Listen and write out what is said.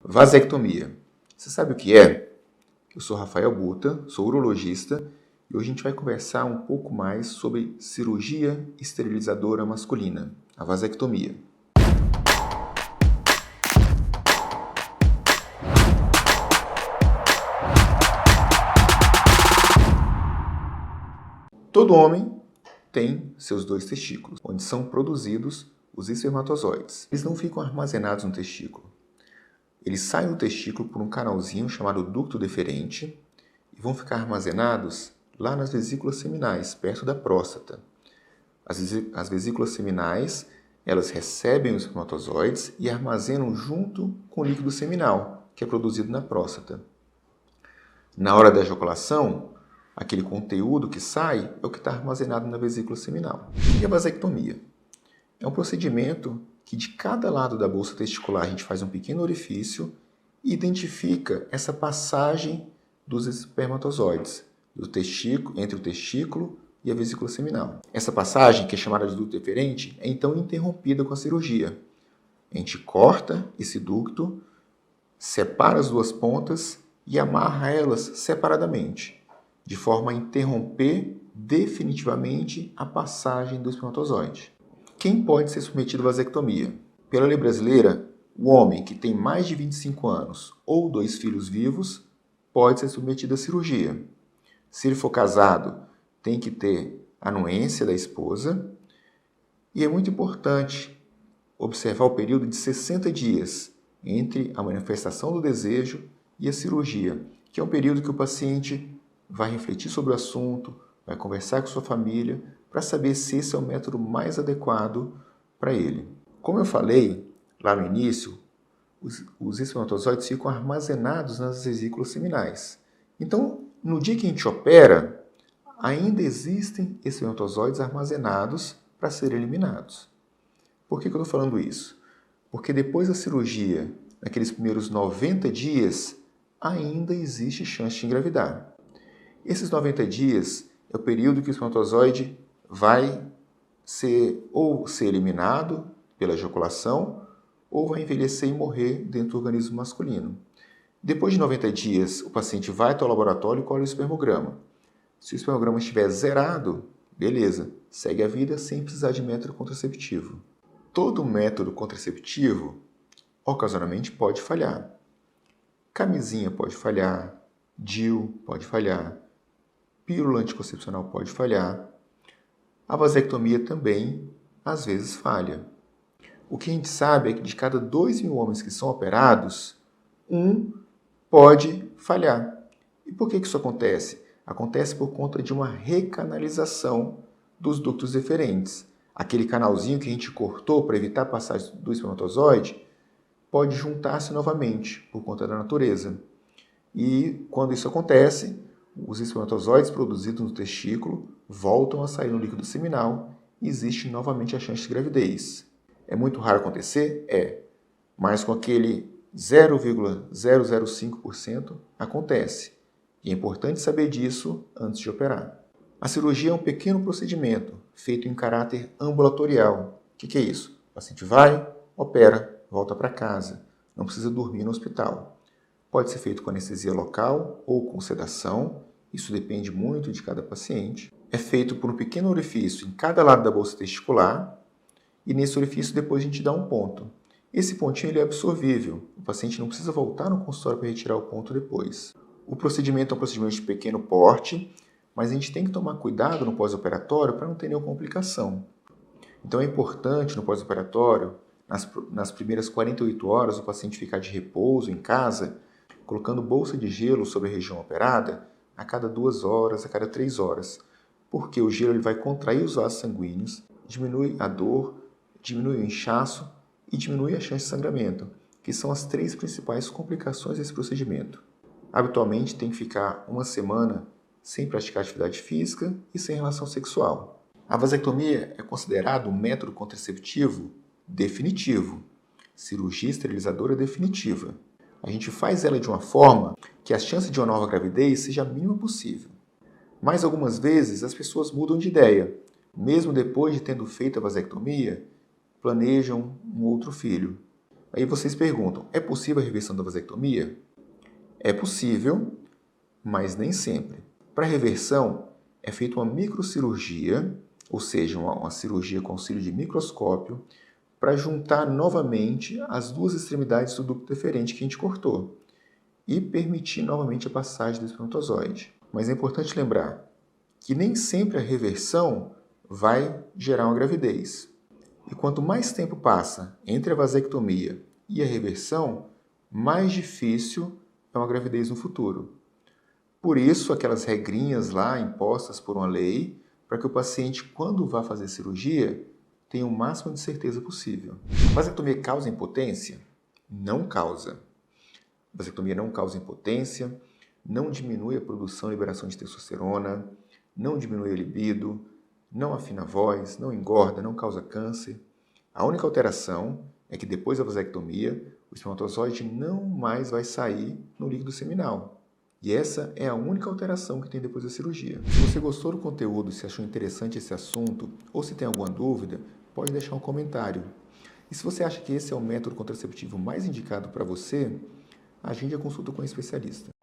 Vasectomia. Você sabe o que é? Eu sou Rafael Buta, sou urologista e hoje a gente vai conversar um pouco mais sobre cirurgia esterilizadora masculina, a vasectomia. Todo homem tem seus 2 testículos, onde são produzidos os espermatozoides. Eles não ficam armazenados no testículo. Eles saem do testículo por um canalzinho chamado ducto deferente e vão ficar armazenados lá nas vesículas seminais, perto da próstata. As vesículas seminais, elas recebem os espermatozoides e armazenam junto com o líquido seminal, que é produzido na próstata. Na hora da ejaculação, aquele conteúdo que sai é o que está armazenado na vesícula seminal. E a vasectomia? É um procedimento que de cada lado da bolsa testicular a gente faz um pequeno orifício e identifica essa passagem dos espermatozoides entre o testículo e a vesícula seminal. Essa passagem, que é chamada de ducto deferente, é então interrompida com a cirurgia. A gente corta esse ducto, separa as duas pontas e amarra elas separadamente, de forma a interromper definitivamente a passagem do espermatozoide. Quem pode ser submetido à vasectomia? Pela lei brasileira, o homem que tem mais de 25 anos ou 2 filhos vivos pode ser submetido à cirurgia. Se ele for casado, tem que ter anuência da esposa. E é muito importante observar o período de 60 dias entre a manifestação do desejo e a cirurgia, que é um período que o paciente vai refletir sobre o assunto, vai conversar com sua família para saber se esse é o método mais adequado para ele. Como eu falei lá no início, os espermatozoides ficam armazenados nas vesículas seminais. Então, no dia que a gente opera, ainda existem espermatozoides armazenados para serem eliminados. Por que eu estou falando isso? Porque depois da cirurgia, naqueles primeiros 90 dias, ainda existe chance de engravidar. Esses 90 dias é o período que o espermatozoide vai ser eliminado pela ejaculação ou vai envelhecer e morrer dentro do organismo masculino. Depois de 90 dias, o paciente vai até o laboratório e colhe o espermograma. Se o espermograma estiver zerado, beleza, segue a vida sem precisar de método contraceptivo. Todo método contraceptivo, ocasionalmente, pode falhar. Camisinha pode falhar, DIU pode falhar, pílula anticoncepcional pode falhar. A vasectomia também, às vezes, falha. O que a gente sabe é que de cada 2.000 homens que são operados, 1 pode falhar. E por que isso acontece? Acontece por conta de uma recanalização dos ductos deferentes. Aquele canalzinho que a gente cortou para evitar a passagem do espermatozoide pode juntar-se novamente por conta da natureza. E quando isso acontece, os espermatozoides produzidos no testículo voltam a sair no líquido seminal e existe novamente a chance de gravidez. É muito raro acontecer? É. Mas com aquele 0,005% acontece. E é importante saber disso antes de operar. A cirurgia é um pequeno procedimento feito em caráter ambulatorial. O que é isso? O paciente vai, opera, volta para casa. Não precisa dormir no hospital. Pode ser feito com anestesia local ou com sedação. Isso depende muito de cada paciente. É feito por um pequeno orifício em cada lado da bolsa testicular e nesse orifício depois a gente dá um ponto. Esse pontinho ele é absorvível. O paciente não precisa voltar no consultório para retirar o ponto depois. O procedimento é um procedimento de pequeno porte, mas a gente tem que tomar cuidado no pós-operatório para não ter nenhuma complicação. Então é importante no pós-operatório, nas primeiras 48 horas, o paciente ficar de repouso em casa, colocando bolsa de gelo sobre a região operada a cada 2 horas, a cada 3 horas. Porque o gelo ele vai contrair os vasos sanguíneos, diminui a dor, diminui o inchaço e diminui a chance de sangramento, que são as 3 principais complicações desse procedimento. Habitualmente tem que ficar 1 semana sem praticar atividade física e sem relação sexual. A vasectomia é considerado um método contraceptivo definitivo, cirurgia esterilizadora definitiva. A gente faz ela de uma forma que a chance de uma nova gravidez seja a mínima possível. Mas algumas vezes as pessoas mudam de ideia. Mesmo depois de tendo feito a vasectomia, planejam um outro filho. Aí vocês perguntam, é possível a reversão da vasectomia? É possível, mas nem sempre. Para reversão, é feita uma microcirurgia, ou seja, uma cirurgia com auxílio de microscópio, para juntar novamente as duas extremidades do ducto deferente que a gente cortou e permitir novamente a passagem do espermatozoide. Mas é importante lembrar que nem sempre a reversão vai gerar uma gravidez. E quanto mais tempo passa entre a vasectomia e a reversão, mais difícil é uma gravidez no futuro. Por isso, aquelas regrinhas lá impostas por uma lei, para que o paciente, quando vá fazer cirurgia, tenha o máximo de certeza possível. Vasectomia causa impotência? Não causa. Vasectomia não causa impotência, não diminui a produção e liberação de testosterona, não diminui a libido, não afina a voz, não engorda, não causa câncer. A única alteração é que depois da vasectomia, o espermatozoide não mais vai sair no líquido seminal. E essa é a única alteração que tem depois da cirurgia. Se você gostou do conteúdo, se achou interessante esse assunto, ou se tem alguma dúvida, pode deixar um comentário. E se você acha que esse é o método contraceptivo mais indicado para você, agende a consulta com um especialista.